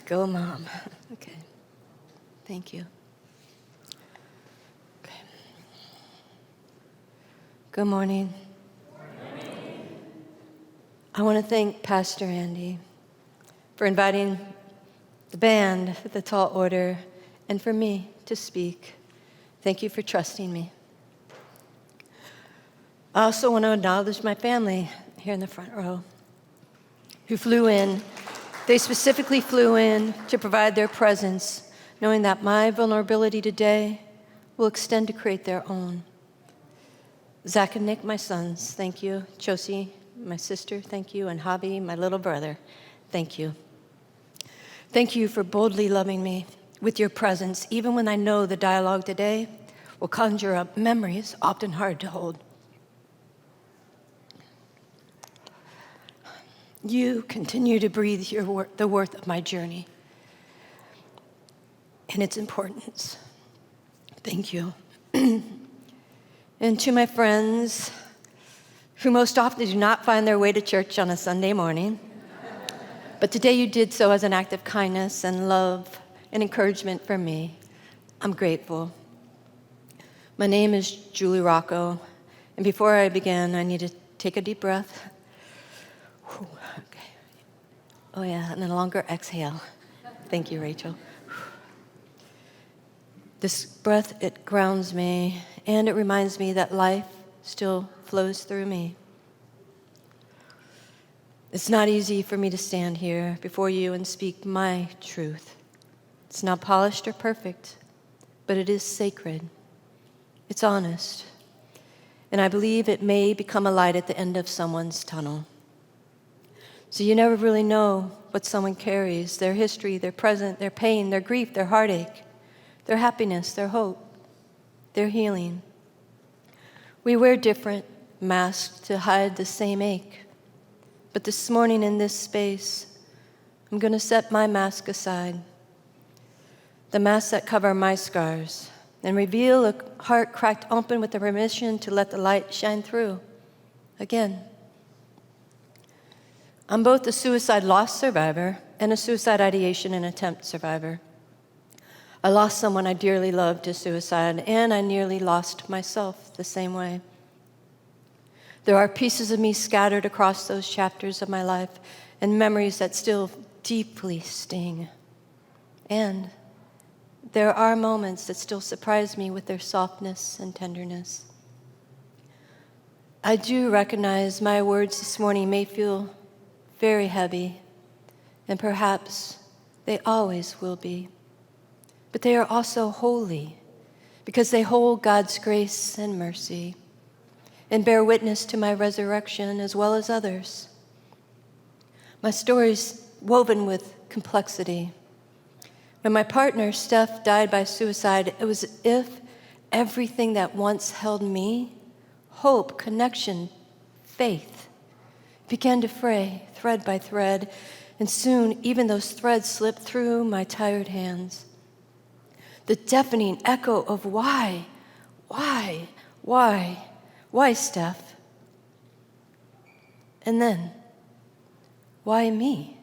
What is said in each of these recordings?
Go, Mom. Okay. Thank you. Okay. Good morning. I want to thank Pastor Andy for inviting the band, the tall order, and for me to speak. Thank you for trusting me. I also want to acknowledge my family here in the front row who flew in. They specifically flew in to provide their presence, knowing that my vulnerability today will extend to create their own. Zach and Nick, my sons, thank you. Josie, my sister, thank you. And Javi, my little brother, thank you. Thank you for boldly loving me with your presence, even when I know the dialogue today will conjure up memories often hard to hold. You continue to breathe the worth of my journey and its importance. Thank you. And to my friends who most often do not find their way to church on a Sunday morning, but today you did so as an act of kindness and love and encouragement for me, I'm grateful. My name is Julie Rocco, and before I begin, I need to take a deep breath. Okay. Oh yeah, and then a longer exhale. Thank you, Rachel. This breath, it grounds me, and it reminds me that life still flows through me. It's not easy for me to stand here before you and speak my truth. It's not polished or perfect, but it is sacred. It's honest, and I believe it may become a light at the end of someone's tunnel. So you never really know what someone carries, their history, their present, their pain, their grief, their heartache, their happiness, their hope, their healing. We wear different masks to hide the same ache. But this morning in this space, I'm going to set my mask aside, the masks that cover my scars, and reveal a heart cracked open with the permission to let the light shine through again. I'm both a suicide loss survivor and a suicide ideation and attempt survivor. I lost someone I dearly loved to suicide, and I nearly lost myself the same way. There are pieces of me scattered across those chapters of my life and memories that still deeply sting. And there are moments that still surprise me with their softness and tenderness. I do recognize my words this morning may feel very heavy, and perhaps they always will be. But they are also holy because they hold God's grace and mercy and bear witness to my resurrection as well as others. My story's woven with complexity. When my partner, Steph, died by suicide, it was as if everything that once held me, hope, connection, faith, began to fray thread by thread, and soon even those threads slipped through my tired hands. The deafening echo of why, Steph? And then, why me?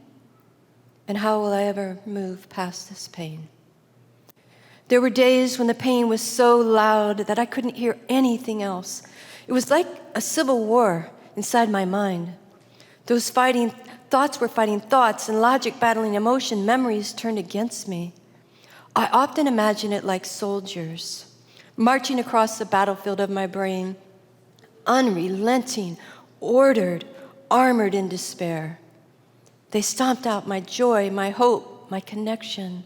And how will I ever move past this pain? There were days when the pain was so loud that I couldn't hear anything else. It was like a civil war inside my mind. Those thoughts were fighting thoughts, and logic battling emotion. Memories turned against me. I often imagine it like soldiers marching across the battlefield of my brain, unrelenting, ordered, armored in despair. They stomped out my joy, my hope, my connection,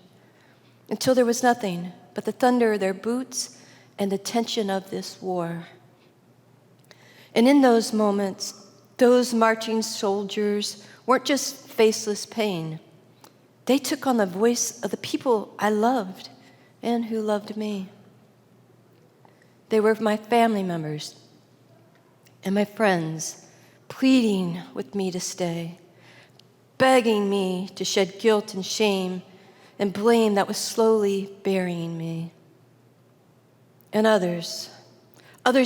until there was nothing but the thunder of their boots and the tension of this war. And in those moments, those marching soldiers weren't just faceless pain. They took on the voice of the people I loved and who loved me. They were my family members and my friends, pleading with me to stay, begging me to shed guilt and shame and blame that was slowly burying me. And others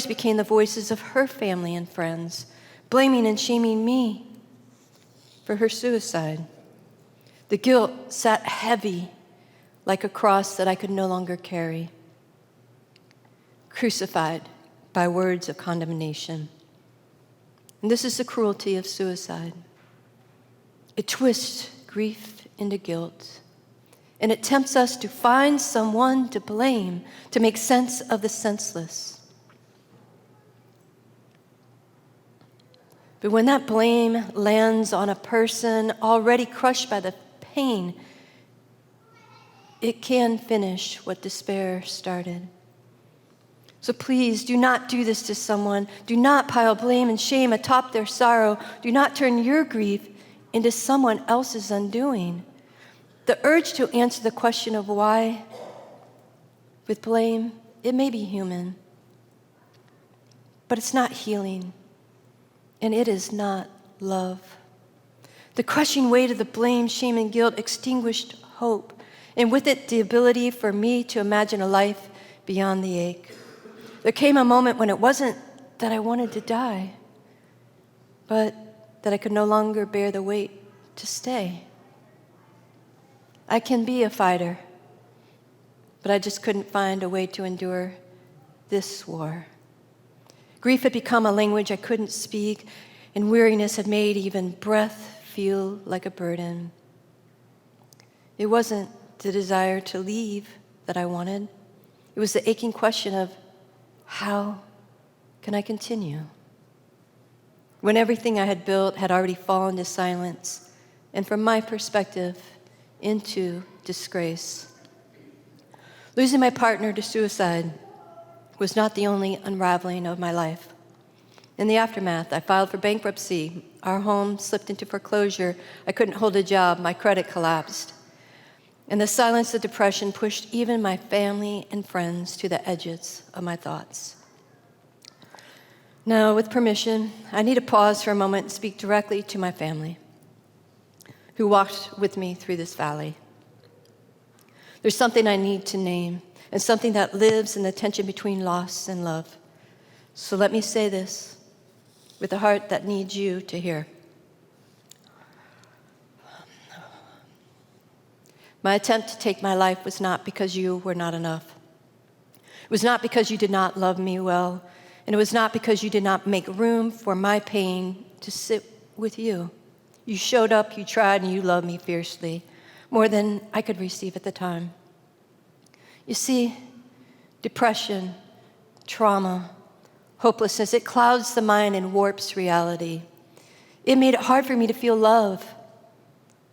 became the voices of her family and friends, blaming and shaming me for her suicide. The guilt sat heavy like a cross that I could no longer carry, crucified by words of condemnation. And this is the cruelty of suicide. It twists grief into guilt, and it tempts us to find someone to blame, to make sense of the senseless. But when that blame lands on a person already crushed by the pain, it can finish what despair started. So please do not do this to someone. Do not pile blame and shame atop their sorrow. Do not turn your grief into someone else's undoing. The urge to answer the question of why with blame, it may be human, but it's not healing, and it is not love. The crushing weight of the blame, shame, and guilt extinguished hope, and with it the ability for me to imagine a life beyond the ache. There came a moment when it wasn't that I wanted to die, but that I could no longer bear the weight to stay. I can be a fighter, but I just couldn't find a way to endure this war. Grief had become a language I couldn't speak, and weariness had made even breath feel like a burden. It wasn't the desire to leave that I wanted. It was the aching question of, how can I continue? When everything I had built had already fallen to silence, and from my perspective, into disgrace. Losing my partner to suicide was not the only unraveling of my life. In the aftermath, I filed for bankruptcy. Our home slipped into foreclosure. I couldn't hold a job. My credit collapsed. And the silence of depression pushed even my family and friends to the edges of my thoughts. Now, with permission, I need to pause for a moment and speak directly to my family, who walked with me through this valley. There's something I need to name, and something that lives in the tension between loss and love. So let me say this with a heart that needs you to hear. My attempt to take my life was not because you were not enough. It was not because you did not love me well, and it was not because you did not make room for my pain to sit with you. You showed up, you tried, and you loved me fiercely, more than I could receive at the time. You see, depression, trauma, hopelessness, it clouds the mind and warps reality. It made it hard for me to feel love,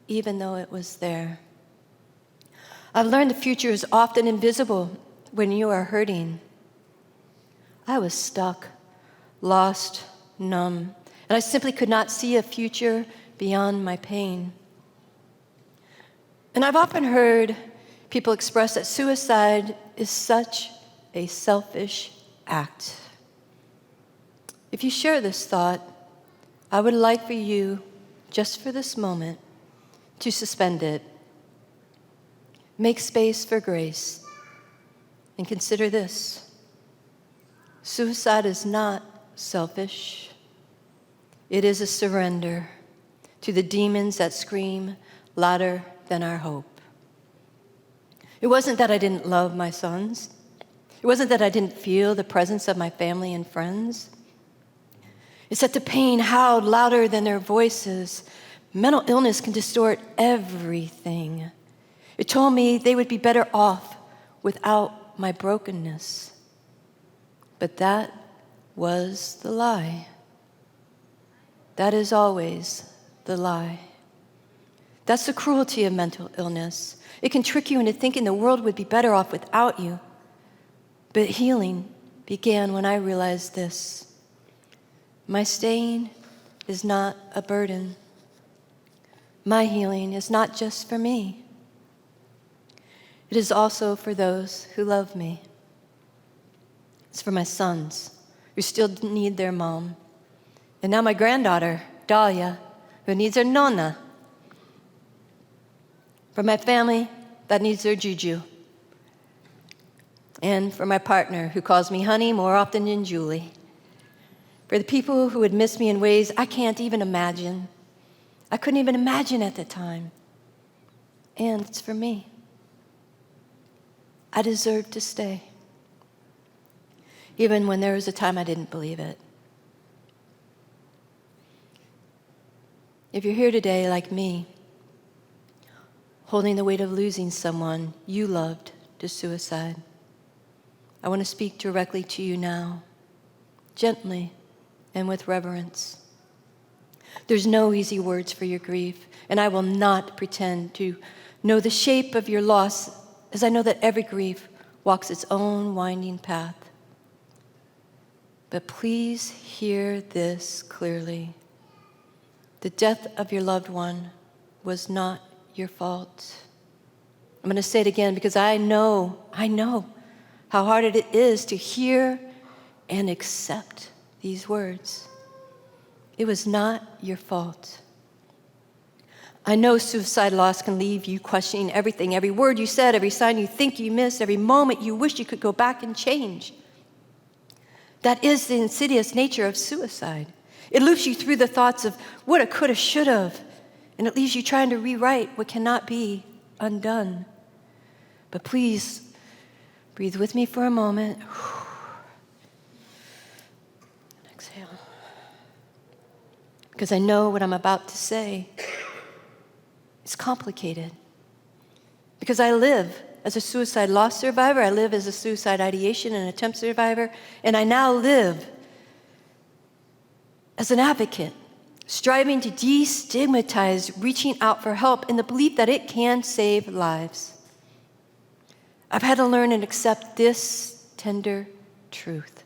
even though it was there. I've learned the future is often invisible when you are hurting. I was stuck, lost, numb, and I simply could not see a future beyond my pain. And I've often heard people express that suicide is such a selfish act. If you share this thought, I would like for you, just for this moment, to suspend it. Make space for grace, and consider this. Suicide is not selfish. It is a surrender to the demons that scream louder than our hope. It wasn't that I didn't love my sons. It wasn't that I didn't feel the presence of my family and friends. It's that the pain howled louder than their voices. Mental illness can distort everything. It told me they would be better off without my brokenness. But that was the lie. That is always the lie. That's the cruelty of mental illness. It can trick you into thinking the world would be better off without you. But healing began when I realized this. My staying is not a burden. My healing is not just for me. It is also for those who love me. It's for my sons who still need their mom. And now my granddaughter, Dahlia, who needs her nonna. For my family that needs their juju. And for my partner who calls me honey more often than Julie. For the people who would miss me in ways I can't even imagine. I couldn't even imagine at the time. and it's for me. I deserve to stay, even when there was a time I didn't believe it. If you're here today like me, holding the weight of losing someone you loved to suicide, I want to speak directly to you now, gently and with reverence. There's no easy words for your grief, and I will not pretend to know the shape of your loss, as I know that every grief walks its own winding path. But please hear this clearly. The death of your loved one was not your fault. I'm going to say it again because I know how hard it is to hear and accept these words. It was not your fault. I know suicide loss can leave you questioning everything, every word you said, every sign you think you missed, every moment you wish you could go back and change. That is the insidious nature of suicide. It loops you through the thoughts of woulda, coulda, shoulda, and it leaves you trying to rewrite what cannot be undone. But please, breathe with me for a moment. Exhale. Because I know what I'm about to say is complicated. Because I live as a suicide loss survivor, I live as a suicide ideation and attempt survivor, and I now live as an advocate, striving to destigmatize reaching out for help in the belief that it can save lives. I've had to learn and accept this tender truth.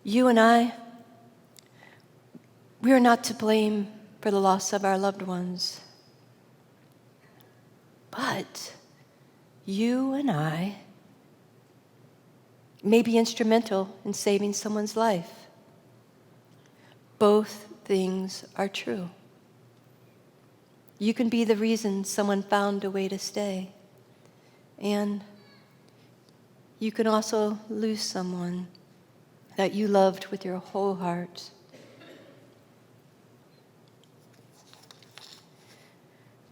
You and I, we are not to blame for the loss of our loved ones. But you and I may be instrumental in saving someone's life. Both things are true. You can be the reason someone found a way to stay. And you can also lose someone that you loved with your whole heart.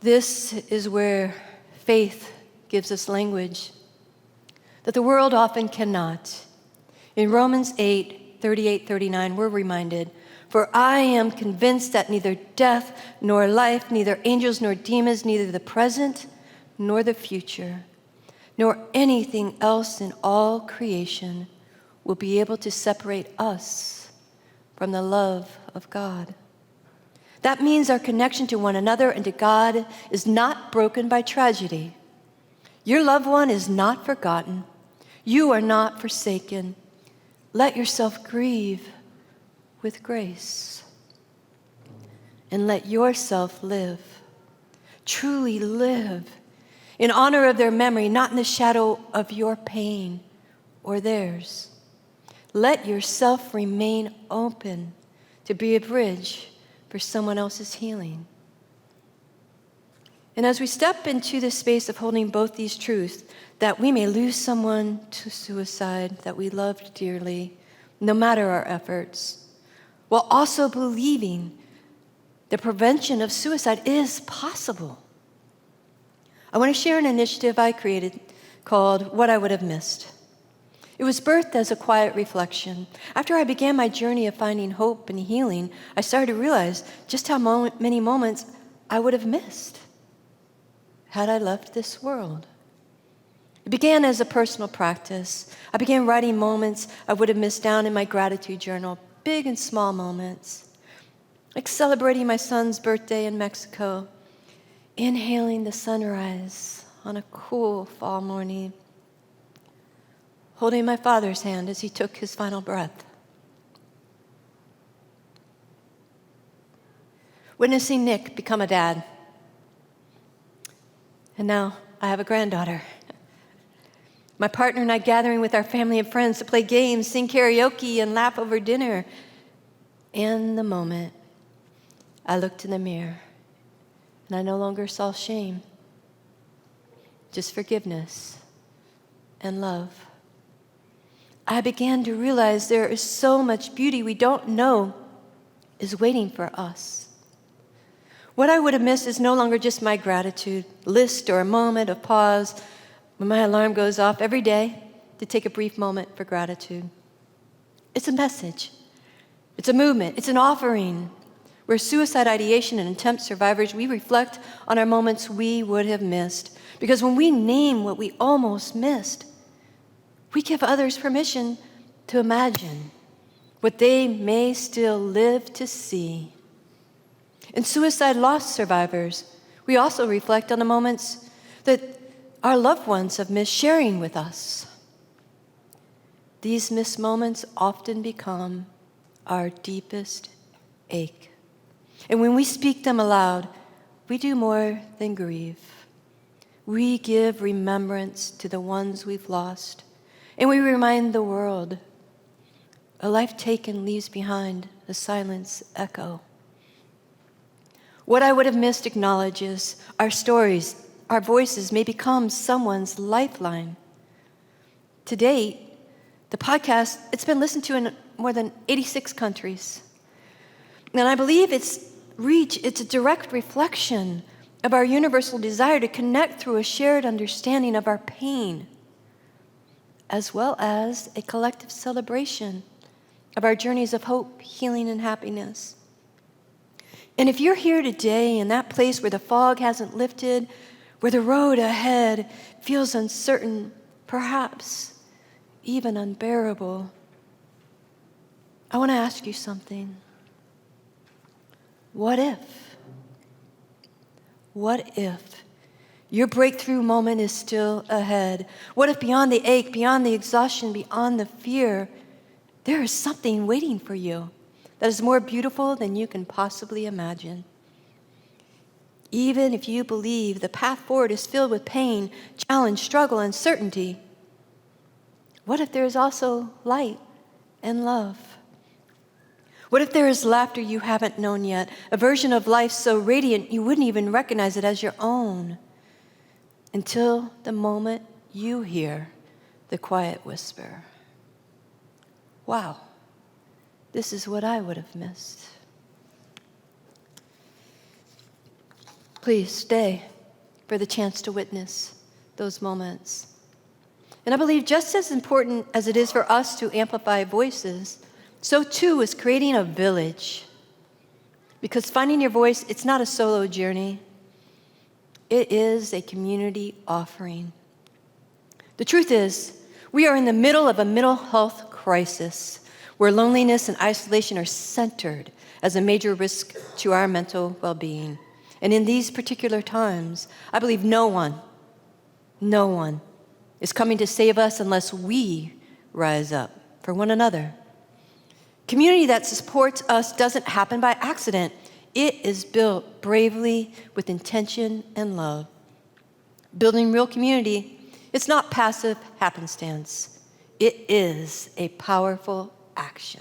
This is where faith gives us language that the world often cannot. In Romans 8:38-39, we're reminded, "For I am convinced that neither death nor life, neither angels nor demons, neither the present nor the future, nor anything else in all creation will be able to separate us from the love of God." That means our connection to one another and to God is not broken by tragedy. Your loved one is not forgotten. You are not forsaken. Let yourself grieve with grace. And let yourself live, truly live, in honor of their memory, not in the shadow of your pain or theirs. Let yourself remain open to be a bridge for someone else's healing. And as we step into the space of holding both these truths, that we may lose someone to suicide that we loved dearly, no matter our efforts, while also believing the prevention of suicide is possible. I want to share an initiative I created called What I Would Have Missed. It was birthed as a quiet reflection. After I began my journey of finding hope and healing, I started to realize just how many moments I would have missed had I left this world. It began as a personal practice. I began writing moments I would have missed down in my gratitude journal, big and small moments, like celebrating my son's birthday in Mexico, inhaling the sunrise on a cool fall morning, holding my father's hand as he took his final breath, witnessing Nick become a dad, and now I have a granddaughter. My partner and I gathering with our family and friends to play games, sing karaoke, and laugh over dinner. In the moment, I looked in the mirror, and I no longer saw shame, just forgiveness and love. I began to realize there is so much beauty we don't know is waiting for us. What I would have missed is no longer just my gratitude list or a moment of pause when my alarm goes off every day to take a brief moment for gratitude. It's a message. It's a movement. It's an offering. Where suicide ideation and attempt survivors, we reflect on our moments we would have missed. Because when we name what we almost missed, we give others permission to imagine what they may still live to see. In suicide loss survivors, we also reflect on the moments that our loved ones have missed sharing with us. These missed moments often become our deepest ache. And when we speak them aloud, we do more than grieve. We give remembrance to the ones we've lost, and we remind the world a life taken leaves behind a silence echo. What I would have missed acknowledges our stories, our voices may become someone's lifeline. To date, the podcast, it's been listened to in more than 86 countries. And I believe its reach, it's a direct reflection of our universal desire to connect through a shared understanding of our pain, as well as a collective celebration of our journeys of hope, healing, and happiness. And if you're here today in that place where the fog hasn't lifted, where the road ahead feels uncertain, perhaps even unbearable, I want to ask you something. What if? What if your breakthrough moment is still ahead? What if beyond the ache, beyond the exhaustion, beyond the fear, there is something waiting for you that is more beautiful than you can possibly imagine? Even if you believe the path forward is filled with pain, challenge, struggle, uncertainty, what if there is also light and love? What if there is laughter you haven't known yet, a version of life so radiant you wouldn't even recognize it as your own, until the moment you hear the quiet whisper, wow, this is what I would have missed. Please stay for the chance to witness those moments. And I believe just as important as it is for us to amplify voices, so too is creating a village. Because finding your voice, it's not a solo journey. It is a community offering. The truth is, we are in the middle of a mental health crisis where loneliness and isolation are centered as a major risk to our mental well-being. And in these particular times, I believe no one is coming to save us unless we rise up for one another. Community that supports us doesn't happen by accident. It is built bravely with intention and love. Building real community, it's not passive happenstance. It is a powerful action.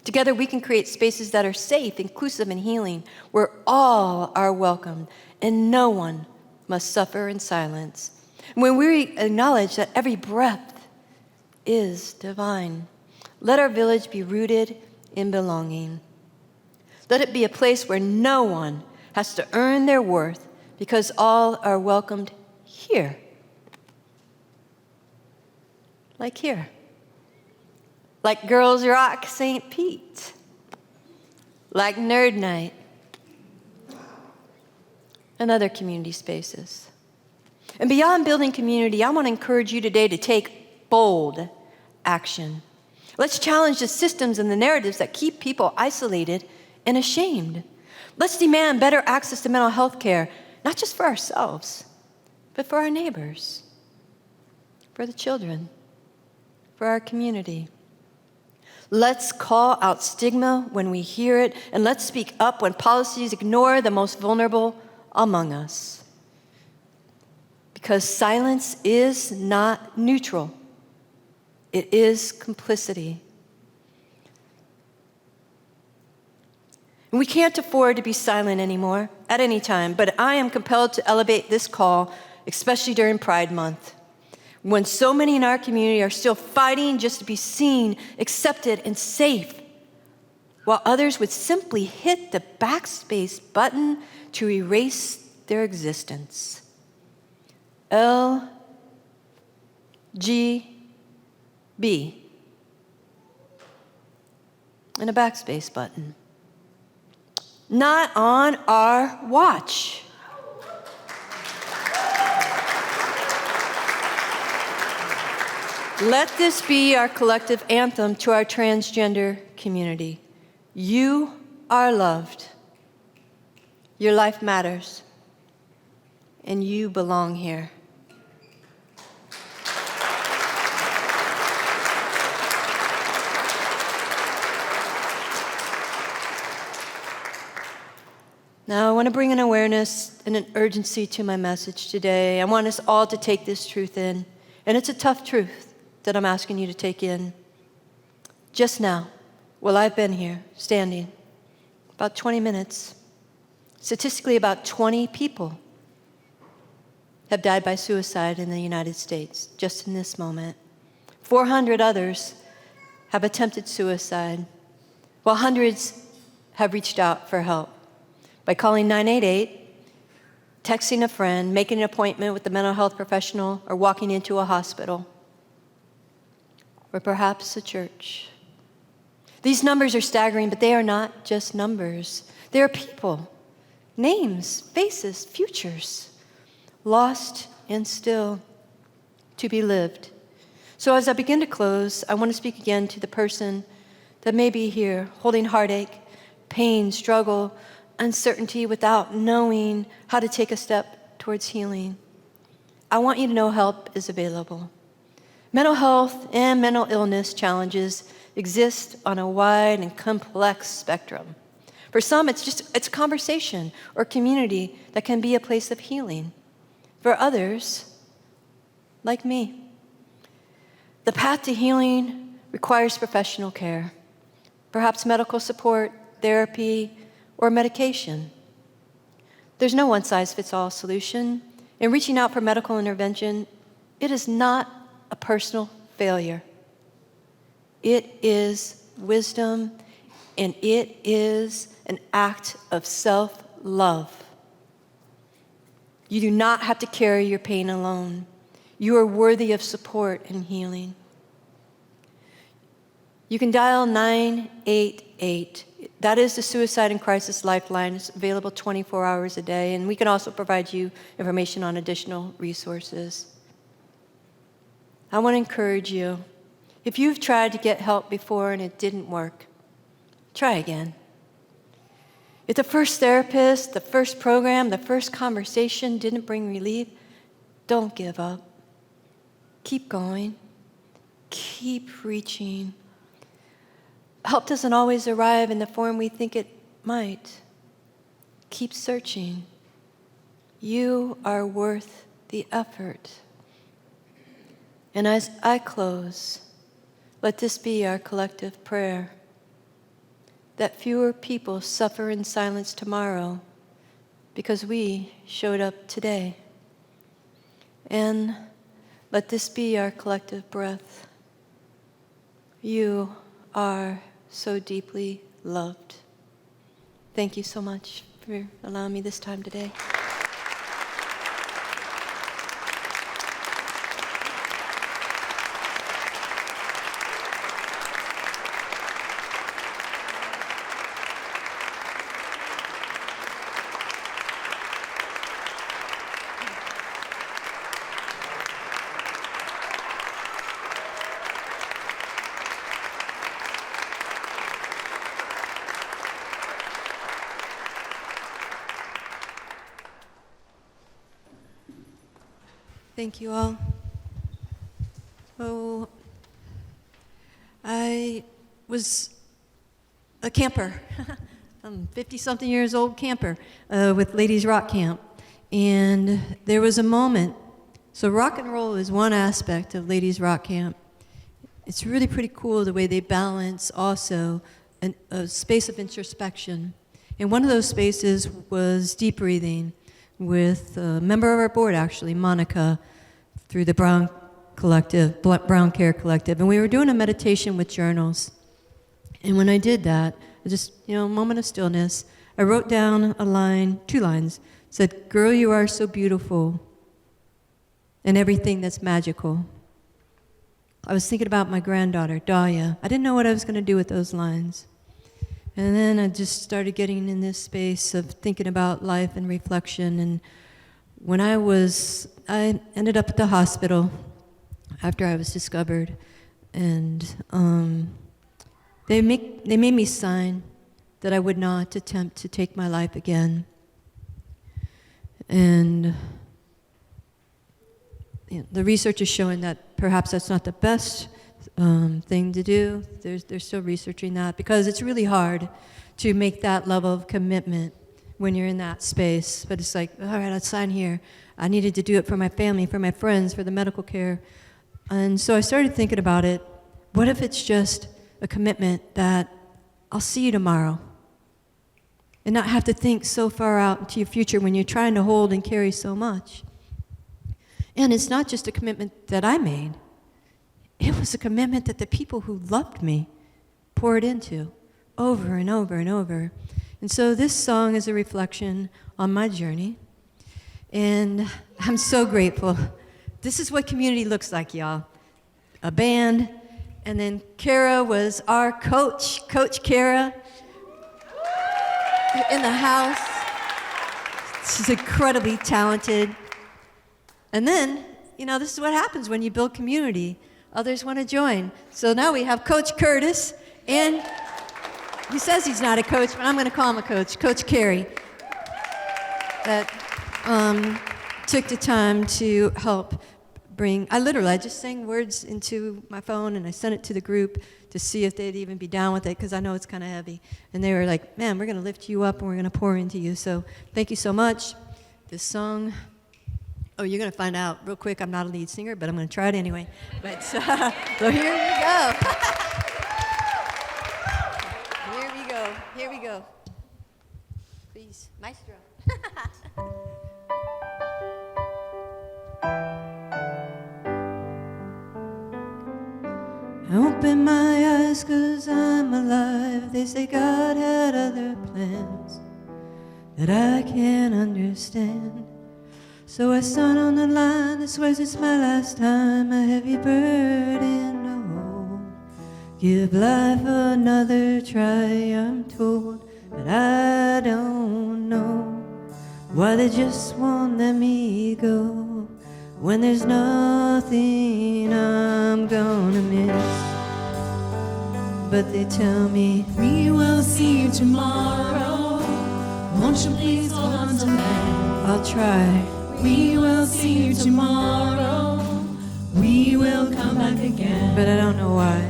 Together we can create spaces that are safe, inclusive, and healing, where all are welcomed and no one must suffer in silence. And when we acknowledge that every breath is divine, let our village be rooted in belonging. Let it be a place where no one has to earn their worth because all are welcomed here. Like here. Like Girls Rock St. Pete. Like Nerd Night. And other community spaces. And beyond building community, I want to encourage you today to take bold action. Let's challenge the systems and the narratives that keep people isolated and ashamed. Let's demand better access to mental health care, not just for ourselves, but for our neighbors, for the children, for our community. Let's call out stigma when we hear it, and let's speak up when policies ignore the most vulnerable among us. Because silence is not neutral. It is complicity. And we can't afford to be silent anymore at any time, but I am compelled to elevate this call, especially during Pride Month, when so many in our community are still fighting just to be seen, accepted, and safe. while others would simply hit the backspace button to erase their existence. L, G, B, and a backspace button. Not on our watch. Let this be our collective anthem to our transgender community. You are loved. Your life matters. And you belong here. Now, I want to bring an awareness and an urgency to my message today. I want us all to take this truth in. And it's a tough truth that I'm asking you to take in. Just now, while I've been here, standing, about 20 minutes, statistically about 20 people have died by suicide in the United States, just in this moment. 400 others have attempted suicide, while hundreds have reached out for help by calling 988, texting a friend, making an appointment with a mental health professional, or walking into a hospital, or perhaps a church. These numbers are staggering, but they are not just numbers. They are people, names, faces, futures, lost and still to be lived. So as I begin to close, I want to speak again to the person that may be here holding heartache, pain, struggle, uncertainty without knowing how to take a step towards healing. I want you to know help is available. Mental health and mental illness challenges exist on a wide and complex spectrum. For some, it's conversation or community that can be a place of healing. For others, like me, the path to healing requires professional care, perhaps medical support, therapy, or medication. There's no one-size-fits-all solution. In reaching out for medical intervention, it is not a personal failure. It is wisdom, and it is an act of self-love. You do not have to carry your pain alone. You are worthy of support and healing. You can dial 988. That is the Suicide and Crisis Lifeline. It's available 24 hours a day, and we can also provide you information on additional resources. I want to encourage you. If you've tried to get help before and it didn't work, try again. If the first therapist, the first program, the first conversation didn't bring relief, don't give up. Keep going. Keep reaching. Help doesn't always arrive in the form we think it might. Keep searching. You are worth the effort. And as I close, let this be our collective prayer, that fewer people suffer in silence tomorrow because we showed up today. And let this be our collective breath. You are so deeply loved. Thank you so much for allowing me this time today. Thank you all. Oh, I was a camper. I'm 50-something years old camper with Ladies Rock Camp. And there was a moment. So rock and roll is one aspect of Ladies Rock Camp. It's really pretty cool the way they balance also a space of introspection. And one of those spaces was deep breathing with a member of our board, actually, Monica, through the Brown Care Collective. And we were doing a meditation with journals. And when I did that, just, a moment of stillness. I wrote down a line, 2 lines, said, "Girl, you are so beautiful, and everything that's magical." I was thinking about my granddaughter, Dahlia. I didn't know what I was going to do with those lines. And then I just started getting in this space of thinking about life and reflection. And when I ended up at the hospital after I was discovered, and they made me sign that I would not attempt to take my life again. And the research is showing that perhaps that's not the best thing to do. They're still researching that because it's really hard to make that level of commitment when you're in that space. But it's like, all right, I'll sign here. I needed to do it for my family, for my friends, for the medical care. And so I started thinking about it. What if it's just a commitment that I'll see you tomorrow? And not have to think so far out into your future when you're trying to hold and carry so much. And it's not just a commitment that I made. It was a commitment that the people who loved me poured into over and over and over. And so this song is a reflection on my journey. And I'm so grateful. This is what community looks like, y'all. A band. And then Kara was our coach, Coach Kara, in the house. She's incredibly talented. And then, this is what happens when you build community. Others want to join. So now we have Coach Curtis, and he says he's not a coach, but I'm going to call him a coach, Coach Carey, that took the time to help I just sang words into my phone, and I sent it to the group to see if they'd even be down with it, because I know it's kind of heavy. And they were like, man, we're going to lift you up, and we're going to pour into you. So thank you so much. This song... Oh, you're going to find out real quick. I'm not a lead singer, but I'm going to try it anyway. But so here we go. Here we go. Please, maestro. I open my eyes 'cause I'm alive. They say God had other plans that I can't understand. So I stand on the line that swears it's my last time, a heavy burden to hold. Give life another try, I'm told, but I don't know why they just won't let me go when there's nothing I'm gonna miss. But they tell me, we will see you tomorrow. Won't you please hold on to that? I'll try. We will see you tomorrow. We will come back again. But I don't know why.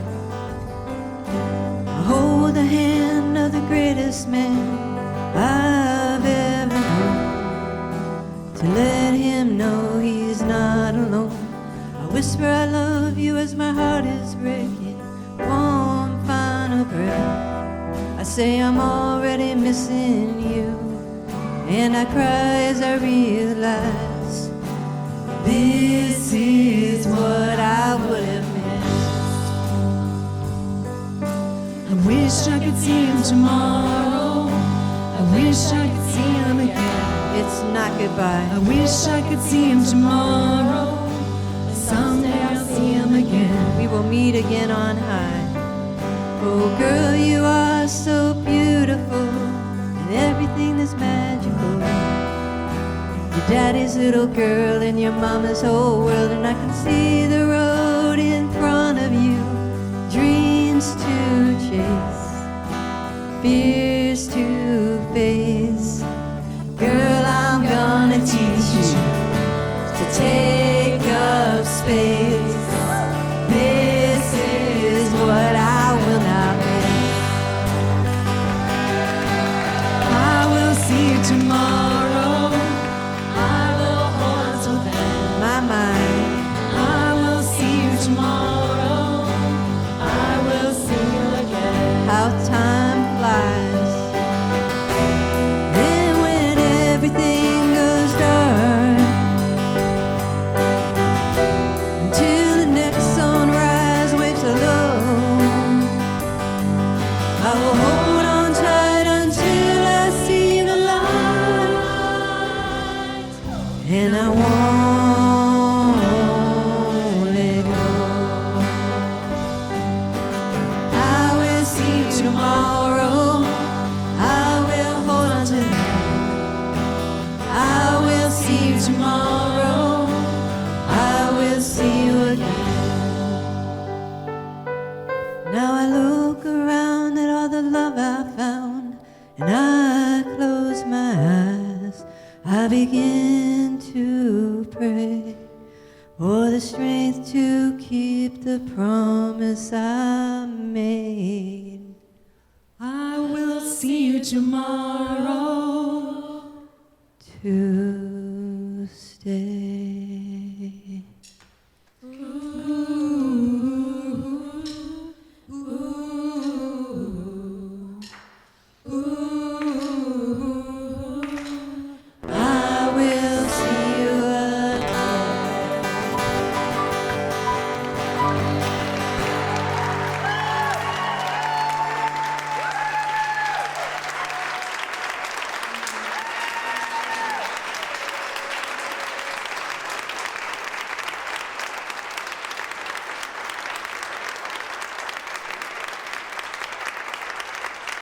I hold the hand of the greatest man I've ever known, to let him know he's not alone. I whisper I love you as my heart is breaking. One final breath, I say I'm already missing you. And I cry as I realize this is what I would have missed. I wish I could see him tomorrow. I wish I could see him again. It's not goodbye. I wish I could see him tomorrow. Someday I'll see him again. We will meet again on high. Oh girl, you are so beautiful, and everything that's magical. Your daddy's little girl and your mama's whole world, and I can see the road in front of you. Dreams to chase, fears to face. Girl, I'm gonna teach you to take up space. This is what I will not miss. I will see you tomorrow. I will hold on till then. My mind, I will see you tomorrow. I will see you again. how time flies. tomorrow. I will hold on to that. I will see you tomorrow. I will see you again. Now I look around at all the love I found, and I close my eyes. I begin to pray for the strength to keep the promise I made. I will see you tomorrow. To stay.